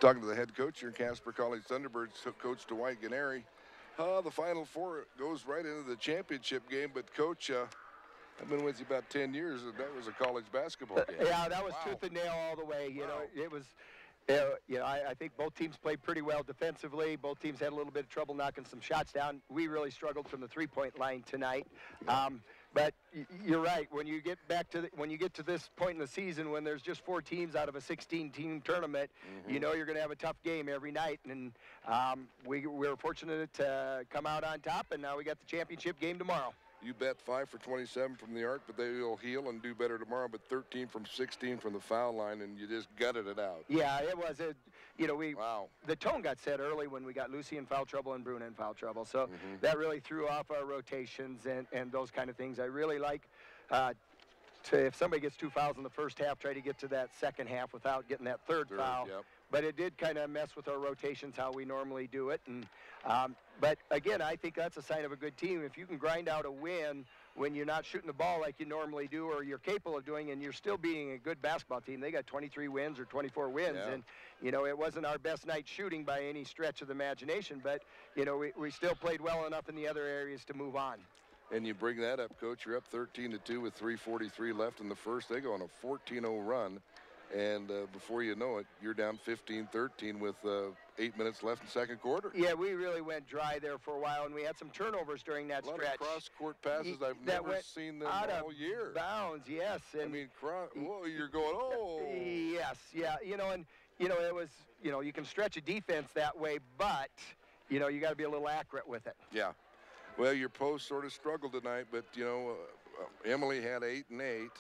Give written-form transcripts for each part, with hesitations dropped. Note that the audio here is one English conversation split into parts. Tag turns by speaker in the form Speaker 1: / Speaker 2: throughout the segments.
Speaker 1: Talking to the head coach here, Casper College Thunderbirds, Coach Dwight Gennari. The Final Four goes right into the championship game, but Coach, I've been with you about 10 years, and that was a college basketball game.
Speaker 2: Yeah, that was tooth and nail all the way. You know, it was. I think both teams played pretty well defensively. Both teams had a little bit of trouble knocking some shots down. We really struggled from the three-point line tonight. But you're right. When you get to this point in the season, when there's just 4 teams out of a 16-team tournament, you know you're going to have a tough game every night. And we were fortunate to come out on top, and now we got the championship game tomorrow.
Speaker 1: You bet 5 for 27 from the arc, but they will heal and do better tomorrow. But 13 from 16 from the foul line, and you just gutted it out.
Speaker 2: Yeah, it was. The tone got set early when we got Lucy in foul trouble and Bruna in foul trouble. So that really threw off our rotations and those kind of things. I really like if somebody gets 2 fouls in the first half, try to get to that second half without getting that third foul.
Speaker 1: Yep.
Speaker 2: But it did kind of mess with our rotations, how we normally do it. And but again, I think that's a sign of a good team. If you can grind out a win when you're not shooting the ball like you normally do or you're capable of doing, and you're still beating a good basketball team. They got 23 wins or 24 wins.
Speaker 1: Yeah.
Speaker 2: And, you know, it wasn't our best night shooting by any stretch of the imagination. But, you know, we still played well enough in the other areas to move on.
Speaker 1: And you bring that up, Coach. You're up 13-2 with 3:43 left in the first. They go on a 14-0 run. And before you know it, you're down 15-13 with 8 minutes left in the second quarter.
Speaker 2: Yeah, we really went dry there for a while, and we had some turnovers during that stretch.
Speaker 1: A lot of cross-court passes. I've never seen them all year.
Speaker 2: Bounds, yes. And
Speaker 1: I mean, you're going, oh.
Speaker 2: Yes, yeah. You know, and, you know, it was, you know, you can stretch a defense that way, but, you know, you got to be a little accurate with it.
Speaker 1: Yeah. Well, your post sort of struggled tonight, but, you know, Emily had 8 and 8,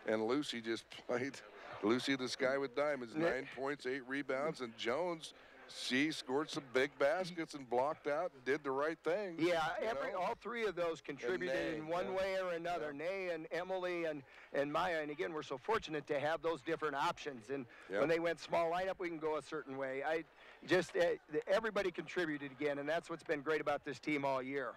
Speaker 1: and Lucy just played. Lucy the Sky with Diamonds, 9 points, 8 rebounds, and Jones, she scored some big baskets and blocked out and did the right thing.
Speaker 2: Yeah, all 3 of those contributed in one way or another. Nay and Emily and Maya, and again, we're so fortunate to have those different options. And when they went small lineup, we can go a certain way. Everybody contributed again, and that's what's been great about this team all year.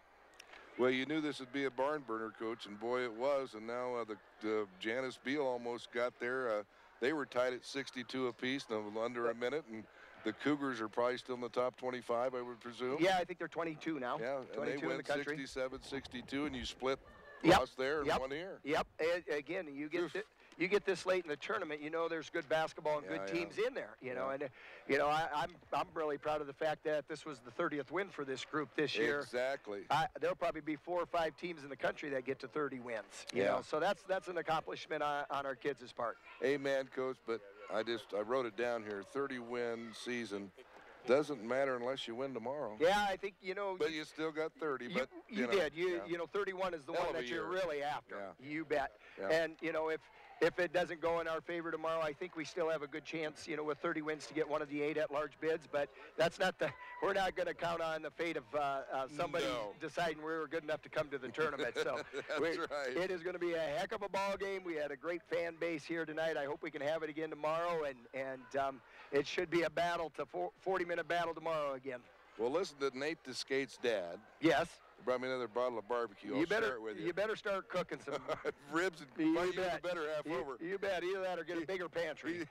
Speaker 1: Well, you knew this would be a barn burner, Coach, and boy, it was. And now the Janice Beal almost got there. They were tied at 62 apiece, under a minute, and the Cougars are probably still in the top 25, I would presume.
Speaker 2: Yeah, I think they're 22 now.
Speaker 1: Yeah,
Speaker 2: 22
Speaker 1: and they went
Speaker 2: in the country.
Speaker 1: 67-62, and you split lost there in 1 year.
Speaker 2: Yep. Again, you get this late in the tournament, you know there's good basketball and good teams in there. You know, and you know I'm really proud of the fact that this was the 30th win for this group this year.
Speaker 1: Exactly.
Speaker 2: There'll probably be 4 or 5 teams in the country that get to 30 wins. You know, so that's an accomplishment on our kids' part.
Speaker 1: Amen, Coach. But I wrote it down here. 30-win season. Doesn't matter unless you win tomorrow.
Speaker 2: Yeah, I think, you know.
Speaker 1: But you still got 30.
Speaker 2: You did. You know, 31 is the one that you're really after.
Speaker 1: Yeah.
Speaker 2: You bet.
Speaker 1: Yeah.
Speaker 2: And, you know, if it doesn't go in our favor tomorrow, I think we still have a good chance, you know, with 30 wins to get one of the 8 at-large bids. But that's not we're not going to count on the fate of somebody deciding we were good enough to come to the tournament. So
Speaker 1: that's right.
Speaker 2: It is going to be a heck of a ball game. We had a great fan base here tonight. I hope we can have it again tomorrow. And it should be a battle, 40-minute battle tomorrow again.
Speaker 1: Well, listen to Nate the Skate's dad.
Speaker 2: Yes.
Speaker 1: Brought me another bottle of barbecue. I'll share it with you.
Speaker 2: You better start cooking some
Speaker 1: ribs and fight you the better half over.
Speaker 2: You bet. Either that or get a bigger pantry.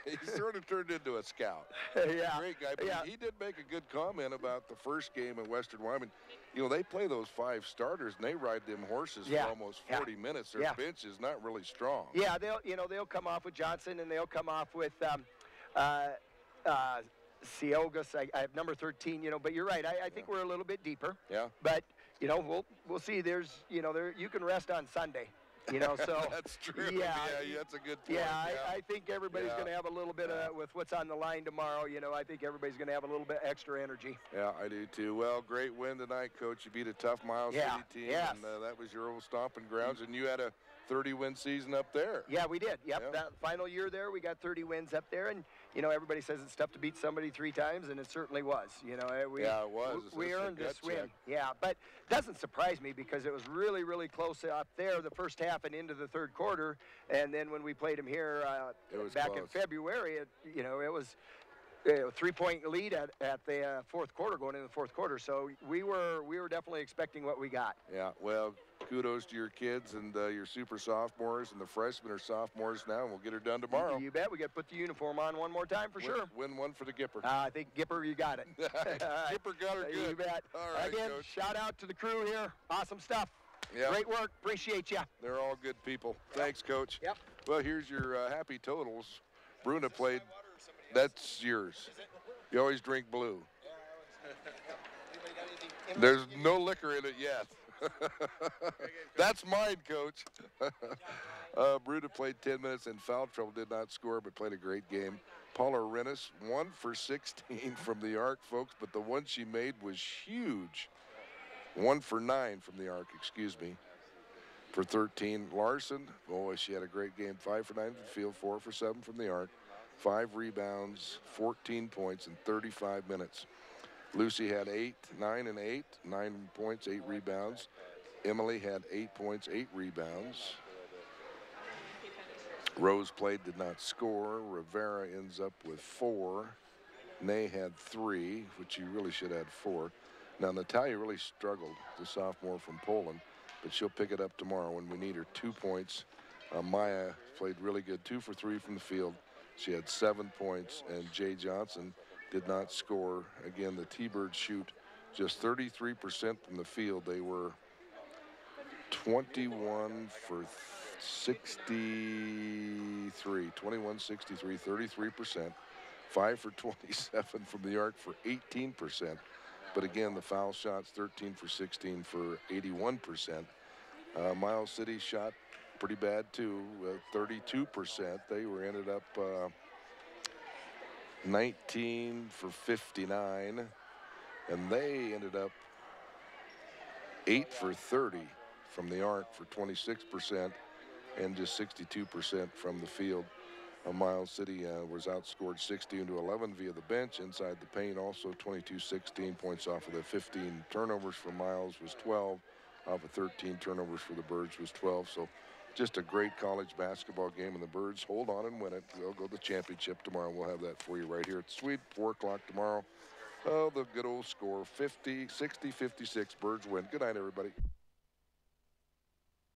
Speaker 1: He sort of turned into a scout.
Speaker 2: Yeah.
Speaker 1: Great guy. But he did make a good comment about the first game at Western Wyoming. You know, they play those 5 starters and they ride them horses for almost 40 minutes. Their bench is not really strong.
Speaker 2: Yeah, they'll come off with Johnson and they'll come off with Seogas. I have number 13, you know, but you're right. I think we're a little bit deeper.
Speaker 1: Yeah.
Speaker 2: But, you know, we'll see. There's, you know, you can rest on Sunday. You know, so
Speaker 1: that's true.
Speaker 2: Yeah,
Speaker 1: that's a good point.
Speaker 2: Yeah, I think everybody's going to have a little bit with what's on the line tomorrow. You know, I think everybody's going to have a little bit extra energy.
Speaker 1: Yeah, I do too. Well, great win tonight, Coach. You beat a tough Miles City team, and that was your old stomping grounds. And you had a 30-win season up there.
Speaker 2: Yeah, we did. Yep, that final year there, we got 30 wins up there, and you know everybody says it's tough to beat somebody 3 times, and it certainly was. You know,
Speaker 1: it was.
Speaker 2: We earned this win. Yeah, but it doesn't surprise me because it was really, really close up there the first half and into the third quarter, and then when we played them here back in February, it was 3-point lead at the fourth quarter, going into the fourth quarter. So we were definitely expecting what we got.
Speaker 1: Yeah, well, kudos to your kids and your super sophomores, and the freshmen are sophomores now, and we'll get her done tomorrow.
Speaker 2: You bet. We got to put the uniform on one more time for sure.
Speaker 1: Win one for the Gipper.
Speaker 2: I think Gipper, you got it.
Speaker 1: Gipper got her good.
Speaker 2: You bet.
Speaker 1: All right,
Speaker 2: again,
Speaker 1: Coach.
Speaker 2: shout out to the crew here. Awesome stuff.
Speaker 1: Yep.
Speaker 2: Great work. Appreciate you.
Speaker 1: They're all good people. Thanks, Coach.
Speaker 2: Yep.
Speaker 1: Well, here's your happy totals. Bruna played. That's yours. You always drink blue. There's no liquor in it yet. That's mine, Coach. Bruna played 10 minutes in foul trouble, did not score, but played a great game. Paula Rennis, 1 for 16 from the arc, folks, but the one she made was huge. 1 for 9 from the arc, excuse me, for 13. Larson, boy, she had a great game. 5 for 9 from the field, 4 for 7 from the arc. 5 rebounds, 14 points in 35 minutes. Lucy had 9 and 8, 9 points, 8 rebounds. Emily had 8 points, 8 rebounds. Rose played, did not score. Rivera ends up with 4. Nay had 3, which he really should have had 4. Now, Natalia really struggled, the sophomore from Poland, but she'll pick it up tomorrow when we need her. 2 points. Maya played really good, 2 for 3 from the field. She had 7 points, and Jay Johnson did not score. Again, the T-Birds shoot just 33% from the field. They were 21 for 63, 21-63, 33%. 5 for 27 from the arc for 18%. But again, the foul shots, 13 for 16 for 81%. Miles City shot pretty bad too, 32%. They ended up 19 for 59, and they ended up 8 for 30 from the arc for 26%, and just 62% from the field. Miles City was outscored 16-11 via the bench. Inside the paint, also 22-16 points off of the 15 turnovers for Miles was 12. Off of 13 turnovers for the Birds was 12. So just a great college basketball game, and the Birds hold on and win it. They'll go to the championship tomorrow. We'll have that for you right here at Sweet, 4 o'clock tomorrow. Oh, the good old score, 50, 60, 56. Birds win. Good night, everybody.